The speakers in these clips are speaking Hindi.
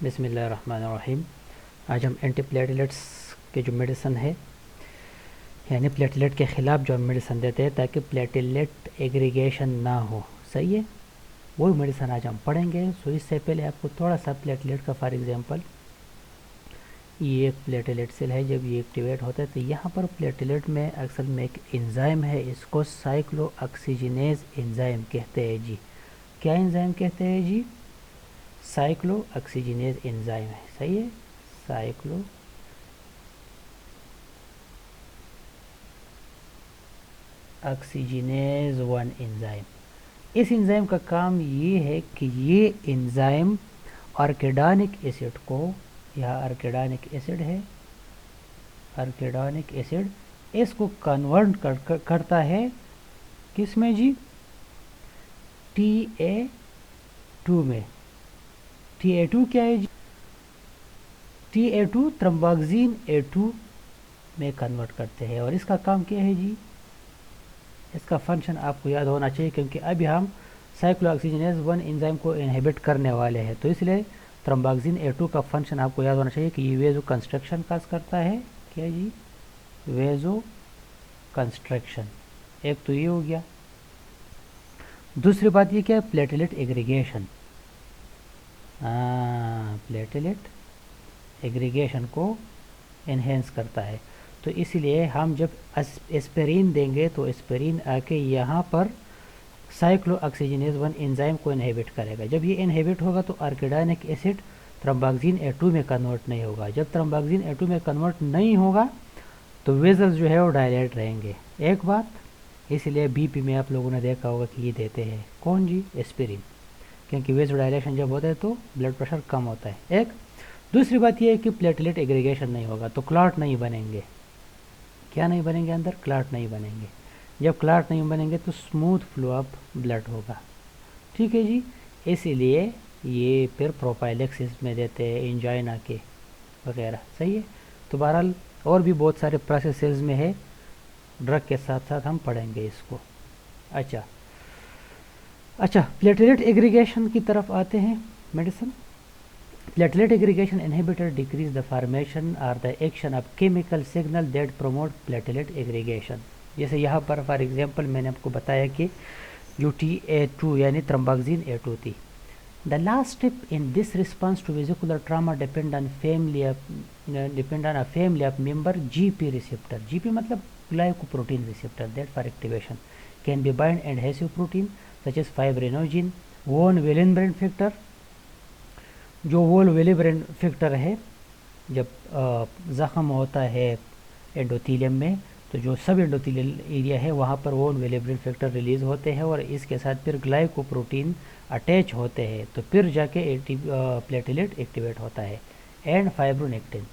बिस्मिल्लाहिर्रहमानिर्रहीम। आज हम एंटीप्लेटलेट्स के जो मेडिसिन है यानी प्लेटलेट के ख़िलाफ़ जो हम मेडिसिन देते हैं ताकि प्लेटलेट एग्रीगेशन ना हो, सही है, वही मेडिसिन आज हम पढ़ेंगे। सो इससे पहले आपको थोड़ा सा प्लेटलेट का फॉर एग्जांपल, ये एक प्लेटलेट सेल है, जब ये एक्टिवेट होता है तो यहाँ पर प्लेटलेट में अक्सर में एक एंजाइम है, इसको साइक्लोऑक्सीजिनेज एंजाइम कहते हैं जी। क्या एंजाइम कहते हैं जी? साइक्लोऑक्सीजिनेज एंजाइम है, सही है, साइक्लो ऑक्सीजिनेज 1 एंजाइम। इस एंजाइम का काम ये है कि ये एंजाइम आर्किडानिक एसिड को, यह आर्किडानिक एसिड है, आर्किडानिक एसिड, इसको कन्वर्ट करता है किस में जी? TA2 में। TA2 क्या है जी? TA2 थ्रम्बोक्सिन A2 में कन्वर्ट करते हैं। और इसका काम क्या है जी? इसका फंक्शन आपको याद होना चाहिए क्योंकि अभी हम साइक्लोऑक्सीजिनेज 1 एंजाइम को इनहिबिट करने वाले हैं, तो इसलिए थ्रम्बोक्सिन A2 का फंक्शन आपको याद होना चाहिए कि ये वेजो कंस्ट्रक्शन काज करता है। क्या जी? वेजो कंस्ट्रक्शन। एक तो ये हो गया। दूसरी बात ये क्या है? Platelet aggregation. प्लेटलेट एग्रीगेशन को एनहेंस करता है। तो इसलिए हम जब एस्पिरिन देंगे तो एस्पिरिन आके यहाँ पर साइक्लोऑक्सीजिनेज 1 एंजाइम को इनहिबिट करेगा। जब ये इनहिबिट होगा तो आर्किडानिक एसिड थ्रम्बोक्सिन A2 में कन्वर्ट नहीं होगा। जब थ्रम्बोक्सिन A2 में कन्वर्ट नहीं होगा तो वेजल्स जो है वो डायलेट रहेंगे। एक बात, इसलिए बीपी में आप लोगों ने देखा होगा कि ये देते हैं कौन जी? एस्पिरिन, क्योंकि वेजो डायलेशन जब होता है तो ब्लड प्रेशर कम होता है। एक दूसरी बात यह है कि प्लेटलेट एग्रीगेशन नहीं होगा तो क्लॉट नहीं बनेंगे। क्या नहीं बनेंगे? अंदर क्लॉट नहीं बनेंगे। जब क्लॉट नहीं बनेंगे तो स्मूथ फ्लो ऑफ ब्लड होगा, ठीक है जी। इसीलिए ये फिर प्रोफाइलेक्सिस में देते हैं, एंजाइना के वगैरह, सही है। तो बहरहाल और भी बहुत सारे प्रोसेसेस में है, ड्रग के साथ साथ हम पढ़ेंगे इसको। अच्छा, प्लेटलेट एग्रीगेशन की तरफ आते हैं। Medicine platelet aggregation inhibitor decrease the formation or the action of chemical signal that promote platelet aggregation। जैसे यहाँ पर फॉर एग्जांपल मैंने आपको बताया कि जो TA2 यानी थ्रम्बोक्सिन A2 थी। The last step in this response to vesicular trauma depend on a family of member GP receptor। GP मतलब glycoprotein receptor that for activation can be bind adhesive protein such as fibrinogen, von Willebrand factor। जो वोल विलेब्रेन फैक्टर है, जब ज़ख़म होता है एंडोथीलियम में तो जो सब एंडोथीलियल एरिया है वहाँ पर वोल विलेब्रेन फैक्टर रिलीज़ होते हैं और इसके साथ फिर ग्लाइकोप्रोटीन अटैच होते हैं, तो फिर जाके प्लेटलेट एक्टिवेट होता है। And fibronectin.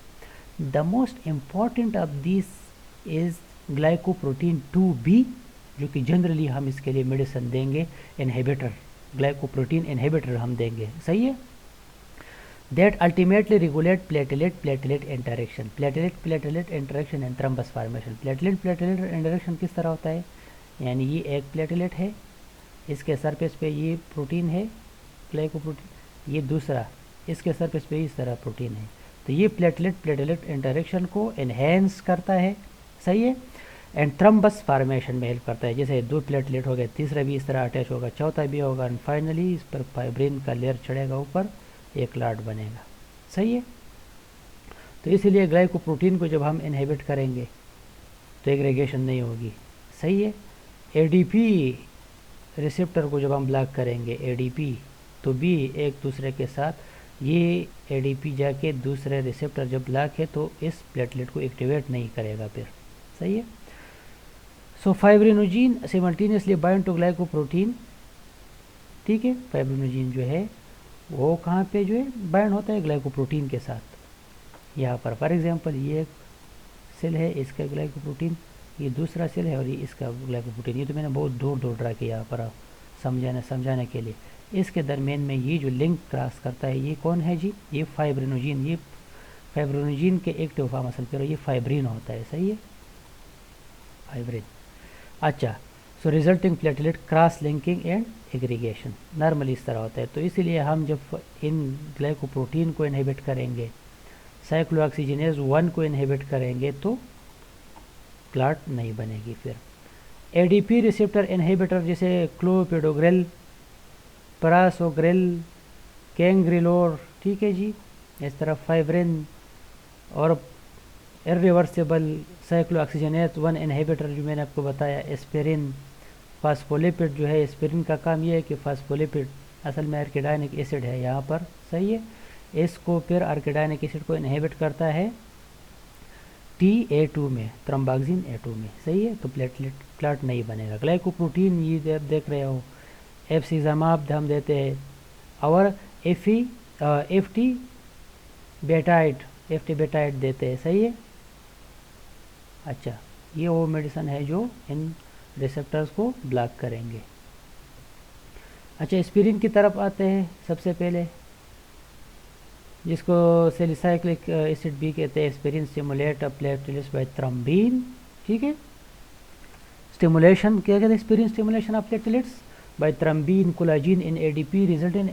The most important of this is glycoprotein 2B, जो कि जनरली हम इसके लिए मेडिसिन देंगे इनहिबिटर, ग्लाइकोप्रोटीन इनहिबिटर हम देंगे, सही है। that ultimately regulate platelet interaction, platelet interaction and thrombus formation। platelet interaction किस तरह होता है? यानी ये एक प्लेटलेट है, इसके सरफेस पे ये प्रोटीन है ग्लाइकोप्रोटीन, ये दूसरा इसके सरफेस पे इस तरह प्रोटीन है, तो ये प्लेटलेट इंटरेक्शन को एनहेंस करता है, सही है। एंड थ्रम्बस फॉर्मेशन में हेल्प करता है। जैसे 2 प्लेटलेट हो गए, तीसरा भी इस तरह अटैच होगा, चौथा भी होगा, एंड फाइनली इस पर फाइब्रिन का लेयर चढ़ेगा ऊपर, एक क्लॉट बनेगा, सही है। तो इसीलिए ग्लाइकोप्रोटीन को जब हम इनहिबिट करेंगे तो एग्रीगेशन नहीं होगी, सही है। ADP रिसेप्टर को जब हम ब्लॉक करेंगे ADP, तो भी एक दूसरे के साथ ये ADP जाके दूसरे रिसेप्टर जब ब्लॉक है तो इस प्लेटलेट को एक्टिवेट नहीं करेगा फिर, सही है। So fibrinogen simultaneously bind to glycoprotein, ठीक है। फाइब्रिनोजिन जो है वो कहाँ पे जो है बाइंड होता है? ग्लाइकोप्रोटीन के साथ। यहाँ पर फॉर एग्जांपल ये एक सेल है, इसका ग्लाइकोप्रोटीन, ये दूसरा सेल है और ये इसका ग्लाइकोप्रोटीन। ये तो मैंने बहुत दूर ड्रा किया यहाँ पर समझाने के लिए। इसके दरमियान में ये जो लिंक क्रॉस करता है ये कौन है जी? ये फाइब्रिनोजिन। ये फाइब्रिनोजिन के एक्टिव फॉर्म असल पर ये फाइब्रिन होता है, सही है, फाइब्रिन। अच्छा, so resulting platelet cross linking and aggregation normally इस तरह होता है। तो इसीलिए हम जब इन ग्लाइकोप्रोटीन को इनहिबिट करेंगे, साइक्लोऑक्सीजिनेज 1 को इनहिबिट करेंगे तो क्लॉट नहीं बनेगी। फिर एडीपी रिसेप्टर इनहिबिटर जैसे क्लोपिडोग्रिल, परासोग्रिल, कैंग्रिलोर, ठीक है जी, इस तरह फाइब्रिन और इरिवर्सिबल साइक्लोऑक्सीजिनेज 1 इनहिबिटर जो मैंने आपको बताया, एस्पिरिन, फास्फोलिपिड जो है, एस्पिरिन का काम ये है कि फास्फोलिपिड असल में आर्किडाइनिक एसिड है यहाँ पर, सही है, इसको फिर आर्किडाइनिक एसिड को इनहिबिट करता है TA2 में, थ्रोम्बोक्सिन A2 में, सही है। तो प्लेटलेट क्लॉट नहीं बनेगा। ग्लाइकोप्रोटीन ये आप देख रहे हो, एफसिजामाब हम देते हैं और एफटी बेटाइड देते हैं, सही है। अच्छा, ये वो मेडिसिन है जो इन रिसेप्टर्स को ब्लॉक करेंगे। अच्छा, एस्पिरिन की तरफ आते हैं सबसे पहले, जिसको सैलिसाइक्लिक एसिड भी कहते हैं। Aspirin stimulate platelets by thrombin, ठीक है। स्टिमुलेशन क्या कहते हैं? Aspirin stimulation of platelets by thrombin collagen in ADP result in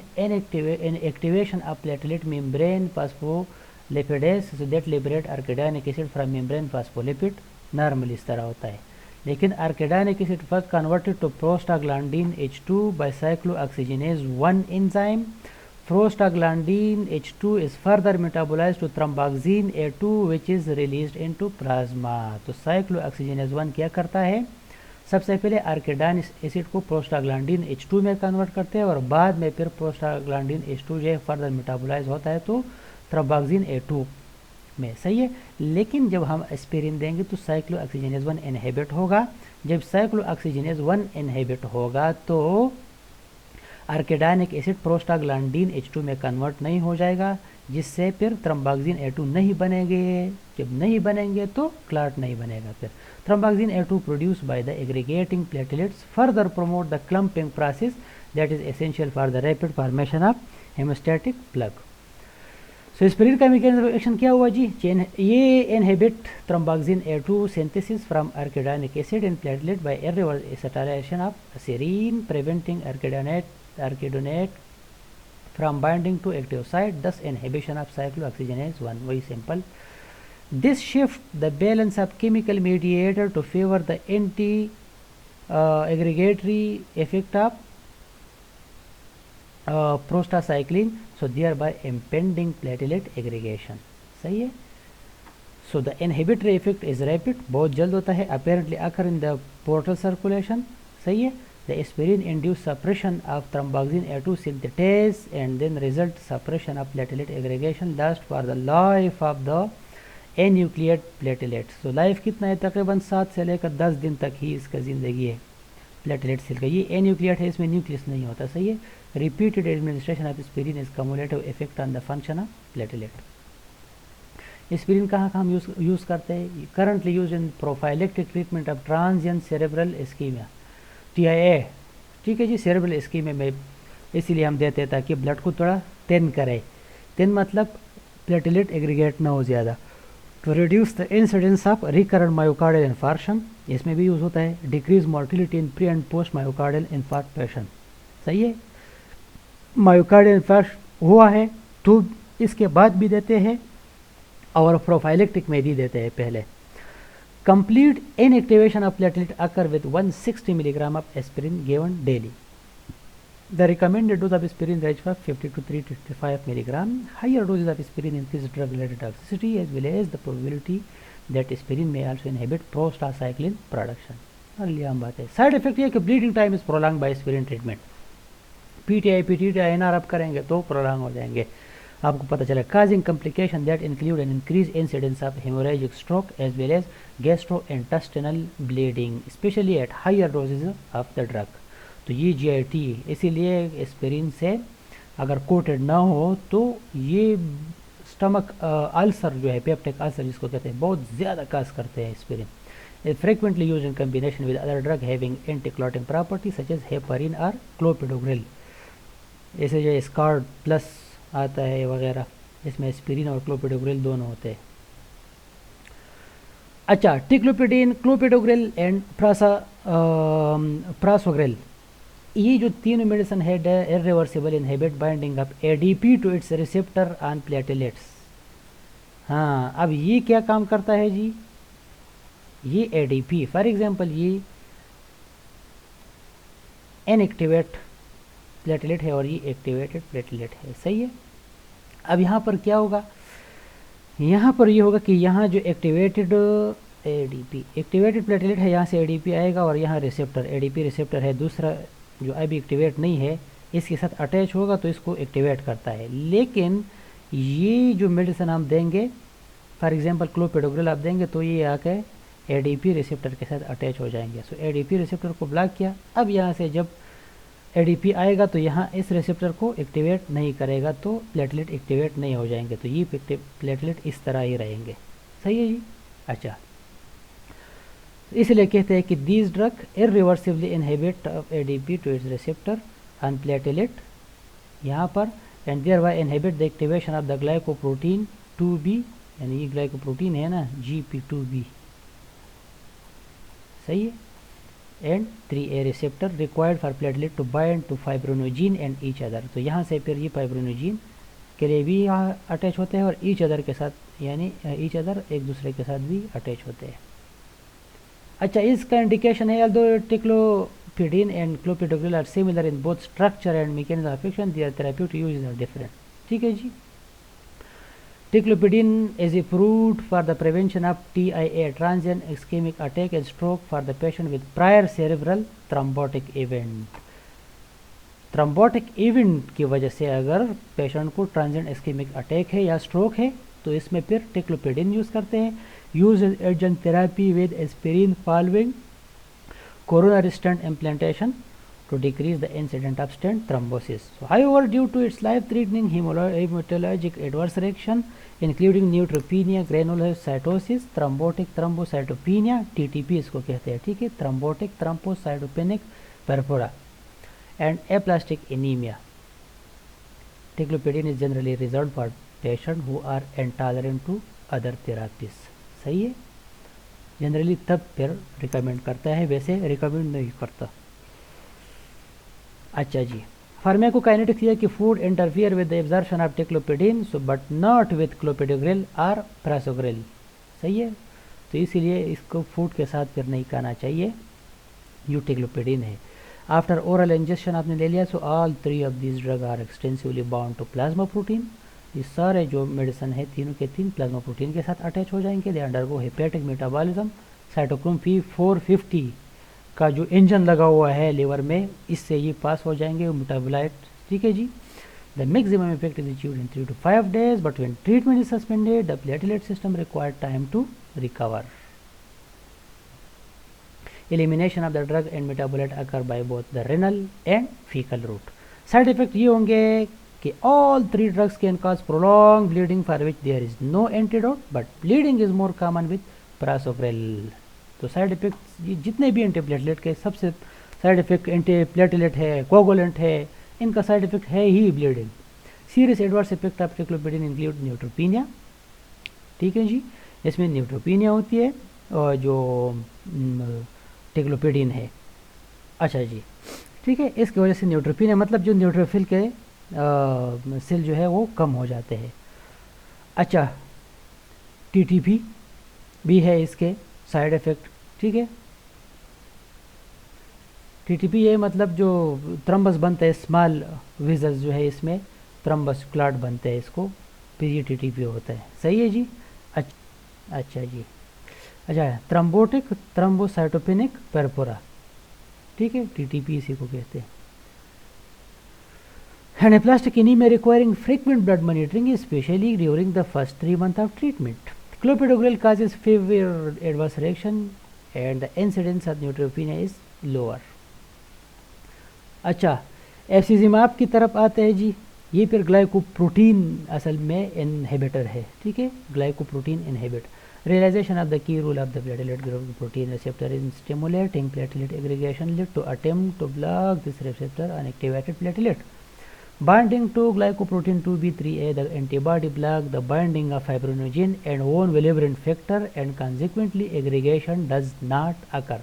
activation of platelet membrane phospholipase so that liberate arachidonic acid from membrane phospholipid. Normally इस तरह होता है, लेकिन arachidonic acid first converted to prostaglandin H2 by cyclooxygenase 1 enzyme. Prostaglandin H2 is further metabolized to thromboxane A2 which is released into plasma. तो cyclooxygenase 1 क्या करता है? सबसे पहले आर्किडाइनिक एसिड को प्रोस्टाग्लैंडिन H2 में कन्वर्ट करते हैं और बाद में फिर प्रोस्टाग्लैंडिन H2 जो है फर्दर मेटाबोलाइज होता है तो थ्रोम्बोक्सिन A2 में, सही है। लेकिन जब हम एस्पिरिन देंगे तो साइक्लोऑक्सीजिनेज 1 इनहिबिट होगा। जब साइक्लोऑक्सीजिनेज 1 इनहिबिट होगा तो आर्किडाइनिक एसिड प्रोस्टाग्लैंडिन H2 में कन्वर्ट नहीं हो जाएगा, जिससे फिर थ्रोम्बोक्सिन A2 नहीं बनेंगे। जब नहीं बनेंगे तो क्लॉट नहीं बनेगा। फिर thromboxane A2 produce by the aggregating platelets further promote the clumping process that is essential for the rapid formation of haemostatic plug. So aspirin का मैकेनिज्म ऑफ एक्शन क्या हुआ जी? ये inhibit thromboxane A2 synthesis from arachidonic acid in platelet by irreversible acetylation of serine preventing arachidonate from binding to active site, thus inhibition of cyclooxygenase 1. Very simple. This shift the balance of chemical mediator to favor the anti aggregatory effect of prostacyclin, so thereby impending platelet aggregation. सही है। So the inhibitory effect is rapid, बहुत जल्द होता है, apparently occur in the portal circulation, सही है। The aspirin induce suppression of thromboxane A2 synthetase and then result suppression of platelet aggregation last for the life of the anucleate platelets. So life कितना है? तकरीबन 7 से लेकर 10 दिन तक ही इसका ज़िंदगी है प्लेटलेट सेल का। ये एन्यूक्लिएट है, इसमें न्यूक्लियस नहीं होता, सही है। Repeated administration of aspirin is cumulative effect on the function of platelet. Aspirin कहाँ हम यूज़ करते हैं? Currently use in prophylactic treatment of transient cerebral ischemia, TIA, ठीक है जी, सेरेब्रल इस्कीमिया में इसीलिए हम देते हैं ताकि ब्लड को थोड़ा थिन करे। थिन मतलब प्लेटलेट एग्रीगेट ना हो ज़्यादा। To reduce the incidence of recurrent myocardial infarction, इसमें भी यूज़ होता है। Decrease mortality in pre and post myocardial infarction, सही है। मायोकार्डियल इन्फार्क्शन हुआ है तो इसके बाद भी देते हैं और प्रोफाइलेक्टिक में भी देते हैं पहले। Complete inactivation of platelet occur with 160 mg of aspirin given daily. The recommended dose of aspirin range from 50 to 325 mg. Higher doses of aspirin increase drug-related toxicity as well as the probability that aspirin may also inhibit prostacyclin production. अगली आम बात है। साइड इफेक्ट ये कि bleeding time is prolong by aspirin treatment. PTI NR आप करेंगे तो प्रोलॉन्ग हो जाएंगे, आपको पता चला। Causing complication that include an increase incidence of hemorrhagic stroke as well as gastrointestinal bleeding specially at higher doses of the drug. तो ये GIT, इसीलिए एस्पिरिन से अगर कोटेड ना हो तो ये स्टमक अल्सर जो है, पेप्टिक अल्सर जिसको कहते हैं, बहुत ज़्यादा काज करते हैं aspirin. It frequently use in combination with other drug having anti clotting property such as heparin और क्लोपिडोग्रिल। जैसे जो स्कार्ड प्लस आता है वगैरह, इसमें एस्पिरिन और क्लोपिडोग्रिल दोनों होते हैं। अच्छा, टिक्लोपिडिन, क्लोपिडोग्रिल एंड प्रासोग्रिल, ये जो तीनों मेडिसिन है irreversible inhibit binding of ADP to its receptor on platelets. हाँ, अब ये क्या काम करता है जी, ये एडीपी फॉर एग्जांपल ये इनएक्टिवेट प्लेटलेट है और ये एक्टिवेटेड प्लेटलेट है, सही है। अब यहाँ पर क्या होगा, यहाँ पर ये होगा कि यहाँ जो एक्टिवेटेड एडीपी एक्टिवेटेड प्लेटलेट है, यहाँ से एडीपी आएगा और यहाँ रिसेप्टर एडीपी रिसेप्टर है दूसरा जो अभी एक्टिवेट नहीं है, इसके साथ अटैच होगा तो इसको एक्टिवेट करता है। लेकिन ये जो मेडिसिन हम देंगे, फॉर एग्जांपल क्लोपिडोग्रिल आप देंगे तो ये आके एडीपी रिसेप्टर के साथ अटैच हो जाएंगे। सो एडीपी रिसेप्टर को ब्लॉक किया। अब यहाँ से जब एडीपी आएगा तो यहाँ इस रिसेप्टर को एक्टिवेट नहीं करेगा, तो प्लेटलेट एक्टिवेट नहीं हो जाएंगे, तो ये प्लेटलेट इस तरह ही रहेंगे, सही है जी। अच्छा, इसलिए कहते हैं कि these drug irreversibly inhibit ADP to its receptor on platelet यहाँ पर, and thereby inhibit the activation of the glycoprotein 2b, यानी ये ग्लाइकोप्रोटीन है ना GP2B, सही है, and 3A receptor required for platelet to bind to fibrinogen and each other. तो यहाँ से फिर ये फाइब्रोनोजिन के लिए भी यहाँ अटैच होते हैं और ईच अदर के साथ, यानी ईच अदर एक दूसरे के साथ भी अटैच होते हैं। अच्छा, इसका इंडिकेशन है although ticlopidine and clopidogrel are similar in both structure and mechanism of action, their therapeutic uses are different, ठीक है जी। Ticlopidin is approved for the prevention of TIA, transient ischemic attack and stroke for the patient with prior cerebral thrombotic event। Thrombotic event की वजह से अगर पेशेंट को ट्रांजिएंट इस्केमिक अटैक है या स्ट्रोक है तो इसमें फिर टिक्लोपिडिन यूज़ करते हैं। Use adjunct therapy with aspirin following coronary stent implantation to decrease the incidence of stent thrombosis. So, however, due to its life-threatening hematologic adverse reaction, including neutropenia, granulocytosis, thrombotic thrombocytopenia, TTP इसको कहते हैं, ठीक है, thrombotic thrombocytopenic purpura, and aplastic anemia, ticlopidine is generally reserved for patients who are intolerant to other therapies। सही है, जनरली तब फिर रिकमेंड करता है, वैसे रिकमेंड नहीं करता। अच्छा जी, फार्माकोकाइनेटिक्स ये कि food interfere with the absorption of ticlopidine so but not with clopidogrel और प्रासोग्रिल, सही है, तो इसीलिए इसको फूड के साथ फिर नहीं खाना चाहिए, यू टिक्लोपिडिन है। आफ्टर ओरल इंजेक्शन आपने ले लिया, so all 3 of this drug are extensively bound to plasma protein. ये सारे जो मेडिसिन है तीनों के तीन प्लाज्मा प्रोटीन के साथ अटैच हो जाएंगे। They undergo hepatic metabolism, cytochrome P450 का जो इंजन लगा हुआ है लिवर में, इससे ये पास हो जाएंगे मेटाबोलाइट, ठीक है जी। The maximum effect is achieved in 3 to 5 days, but when treatment is suspended the platelet system required time to recover. Elimination of the drug and metabolite occur by both the renal and faecal route. Side effect ये होंगे कि all 3 drugs can cause prolong bleeding for which there is no antidote, but bleeding is more common with prasugrel. तो साइड इफेक्ट जितने भी एंटीप्लेटलेट के सबसे साइड इफेक्ट एंटीप्लेटलेट है, कोगुलेंट है, इनका साइड इफेक्ट है ही bleeding. Serious adverse effect of ticlopidine include neutropenia, ठीक है जी, इसमें न्यूट्रोपीनिया होती है और जो टिक्लोपिडिन है। अच्छा जी, ठीक है, इसकी वजह से न्यूट्रोपीनिया मतलब जो न्यूट्रोफिल के सेल जो है वो कम हो जाते हैं। अच्छा, TTP भी है इसके साइड इफेक्ट, ठीक है। TTP ये मतलब जो थ्रम्बस बनते हैं, स्मॉल विजल्स जो है इसमें थ्रम्बस क्लॉट बनते हैं, इसको फिर ये TTP होता है, सही है जी। अच्छा जी, अच्छा, थ्रम्बोटिक थ्रम्बोसाइटोपेनिक परपोरा, ठीक है, TTP इसी को कहते हैं। Anaplastic anaemia requiring frequent blood monitoring specially during the first 3 months of treatment. Clopidogrel causes severe adverse reaction and the incidence of neutropenia is lower। अच्छा, एफसीजिमाब की तरफ आते हैं जी, ये फिर ग्लाइकोप्रोटीन असल में इनहिबिटर है, ठीक है, glycoprotein inhibit. Realization of the key role of the platelet glycoprotein receptor in stimulating platelet aggregation lead to attempt to block this receptor on activated platelet. Binding to glycoprotein 2B3A, the antibody block the binding of fibrinogen and von Willebrand factor and consequently aggregation does not occur.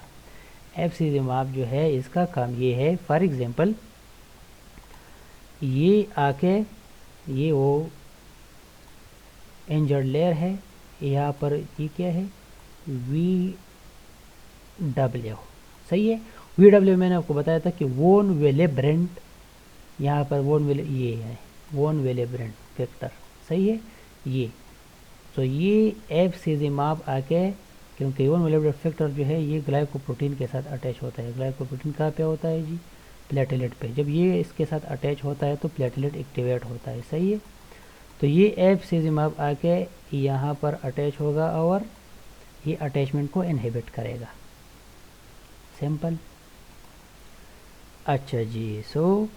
एफसीजिमाब जो है इसका काम ये है, फॉर एग्जांपल ये आके ये वो इंजर्ड लेयर है, यहाँ पर ये क्या है वी डब्ल्यू, सही है। वी डब्ल्यू मैंने आपको बताया था कि वोन विलेब्रेंट, यहाँ पर ये है वोन विलेब्रेंट फैक्टर, सही है ये। तो ये एफसीजिमाब आके, क्योंकि वोन विलेब्रेंट फैक्टर जो है ये ग्लाइकोप्रोटीन के साथ अटैच होता है। ग्लाइकोप्रोटीन कहाँ पे होता है जी, प्लेटलेट पे। जब ये इसके साथ अटैच होता है तो प्लेटलेट एक्टिवेट होता है, सही है। तो ये एफसीजिमाब आके यहाँ पर अटैच होगा और ये अटैचमेंट को इनहिबिट करेगा, सिंपल। अच्छा जी, सो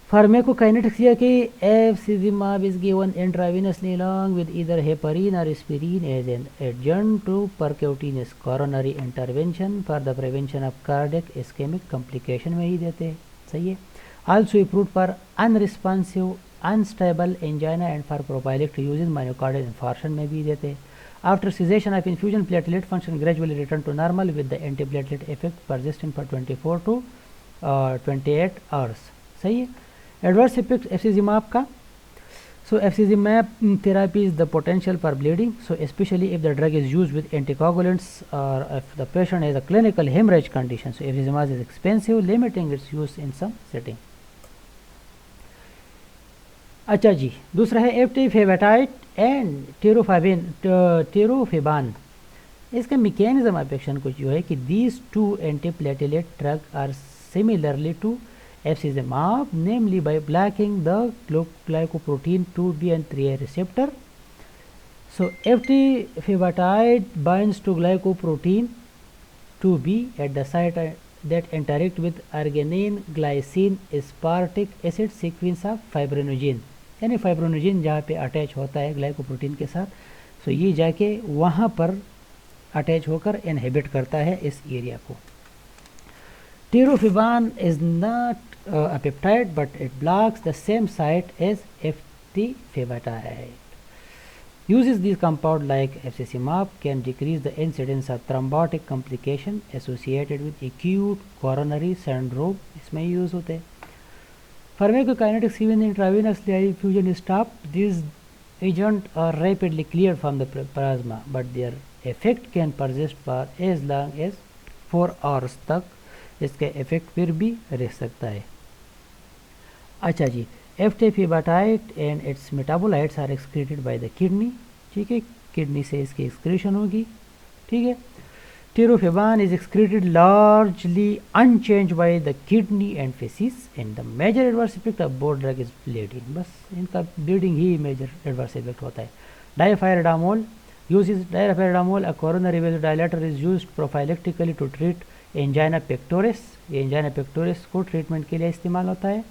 फार्माकोकाइनेटिक्स यह कि abciximab is given intravenously along with either heparin or aspirin as an adjunct to percutaneous coronary intervention for the prevention of cardiac ischemic complication में ही देते हैं, सही है। Also approved for unresponsive unstable angina and for prophylactic use in myocardial infarction में भी देते हैं। After cessation of infusion, platelet function gradually return to normal with the antiplatelet effect persisting for 24 to 28 hours, सही है। एडवर्स इफेक्ट एफसीजिमाब का, so abciximab therapy is the potential for bleeding, so specially if the drug is used with anticoagulants और if the patient has a clinical haemorrhage condition, so abciximab is expensive, limiting its use in some setting. अच्छा जी, दूसरा है एफ्टीफेवेटाइट एंड टेरोफिबान। इसका मैकेनिज्म ऑफ एक्शन कुछ जो है कि these two antiplatelet drug are similarly to abciximab, namely by blocking the glycoprotein 2B and 3A receptor. So eftifibatide binds to glycoprotein 2B at the site that interact with arginine glycine aspartic acid sequence of fibrinogen, यानी फाइब्रोनोजिन जहाँ पे अटैच होता है ग्लाइकोप्रोटीन के साथ, सो ये जाके वहाँ पर अटैच होकर इनहिबिट करता है इस एरिया को। टेरोफिबान is not a peptide but it blocks the same site as eftifibatide. Uses these compound like efzimumab can decrease the incidence of thrombotic complication associated with acute coronary syndrome, इसमें यूज होते हैं। Pharmacokinetics even intravenous infusion stop, these agents are rapidly cleared from the plasma but their effect can persist for as long as 4 hours तक इसका इफेक्ट फिर भी रह सकता है। अच्छा जी, eptifibatide and its metabolites are excreted by the kidney, ठीक है, किडनी से इसकी एक्सक्रीशन होगी, ठीक है। Tirofiban is excreted largely unchange by the kidney and faeces and the major adverse effect of both drug is bleeding, बस इनका ब्लीडिंग ही मेजर एडवर्स इफेक्ट होता है। Dipyridamole uses dipyridamole, a coronary vasodilator is used prophylactically to treat angina pectoris, ये एंजाइना पेक्टोरिस को ट्रीटमेंट के लिए इस्तेमाल होता है,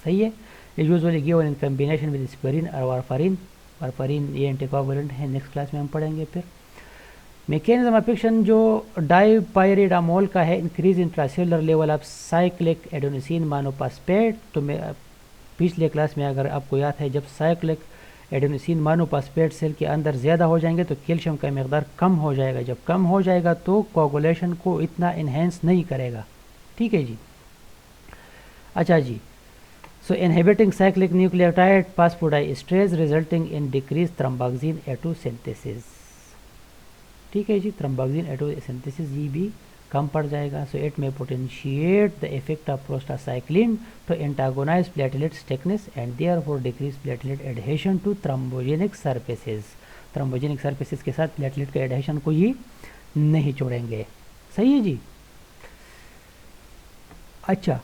सही है। ये usually given in combination with aspirin और वारफारिन। वारफारिन ये एंटीकोगुलेंट है, नेक्स्ट क्लास में हम पढ़ेंगे। फिर मैकेनिज्म ऑफ एक्शन जो डायपायरिडामोल का है, increase intracellular level of cyclic adenosine monophosphate. तो मैं पिछले क्लास में अगर आपको याद है, जब साइक्लिक एडेनोसिन मोनोफॉस्फेट सेल के अंदर ज़्यादा हो जाएंगे तो कैल्शियम का मकदार कम हो जाएगा, जब कम हो जाएगा तो कोगुलेशन को इतना इन्हेंस नहीं करेगा, ठीक है जी। अच्छा जी, so inhibiting cyclic nucleotide phosphodiesterase resulting in decrease thromboxane A2 synthesis, ठीक है जी। थ्रोम्बोक्सिन A2 सिंथेसिस ये भी कम पड़ जाएगा, so it may potentiate the effect of prostacyclin to antagonise platelet thickness and therefore decrease platelet adhesion to thrombogenic surfaces. Thrombogenic surfaces के साथ प्लेटलेट के एडहेशन को ही नहीं छोड़ेंगे, सही है जी। अच्छा,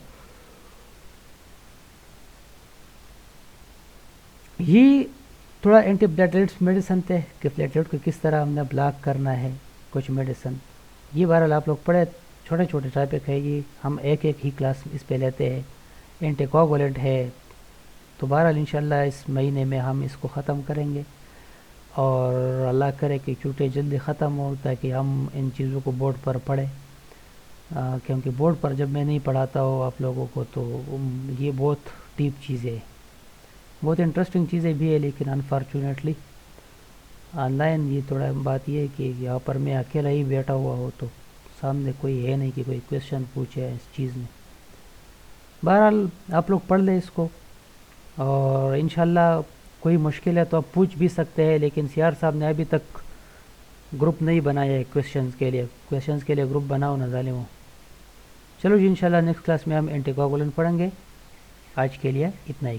ये थोड़ा एंटी प्लेटलेट्स मेडिसिन थे कि प्लेटलेट को किस तरह हमने ब्लॉक करना है, कुछ मेडिसिन ये बहरहाल आप लोग पढ़े, छोटे छोटे टॉपिक है ये, हम एक एक ही क्लास इस पे लेते हैं। एंटीकोगुलेंट है तो बहरहाल इंशाल्लाह इस महीने में हम इसको ख़त्म करेंगे और अल्लाह करे कि छुट्टी जल्दी ख़त्म हो ताकि हम इन चीज़ों को बोर्ड पर पढ़ें, क्योंकि बोर्ड पर जब मैं नहीं पढ़ाता हूँ आप लोगों को तो ये बहुत डीप चीज़ें, बहुत इंटरेस्टिंग चीज़ें भी है, लेकिन अनफॉर्चुनेटली ऑनलाइन ये थोड़ा बात ये है कि यहाँ पर मैं अकेला ही बैठा हुआ हो तो सामने कोई है नहीं कि कोई क्वेश्चन पूछे इस चीज़ में। बहरहाल आप लोग पढ़ लें इसको, और इंशाल्लाह कोई मुश्किल है तो आप पूछ भी सकते हैं, लेकिन सीआर साहब ने अभी तक ग्रुप नहीं बनाया है क्वेश्चंस के लिए ग्रुप बनाओ ना ज़ालिमो। चलो जी, इंशाल्लाह नेक्स्ट क्लास में हम एंटीकोगुलेंट पढ़ेंगे। आज के लिए इतना ही।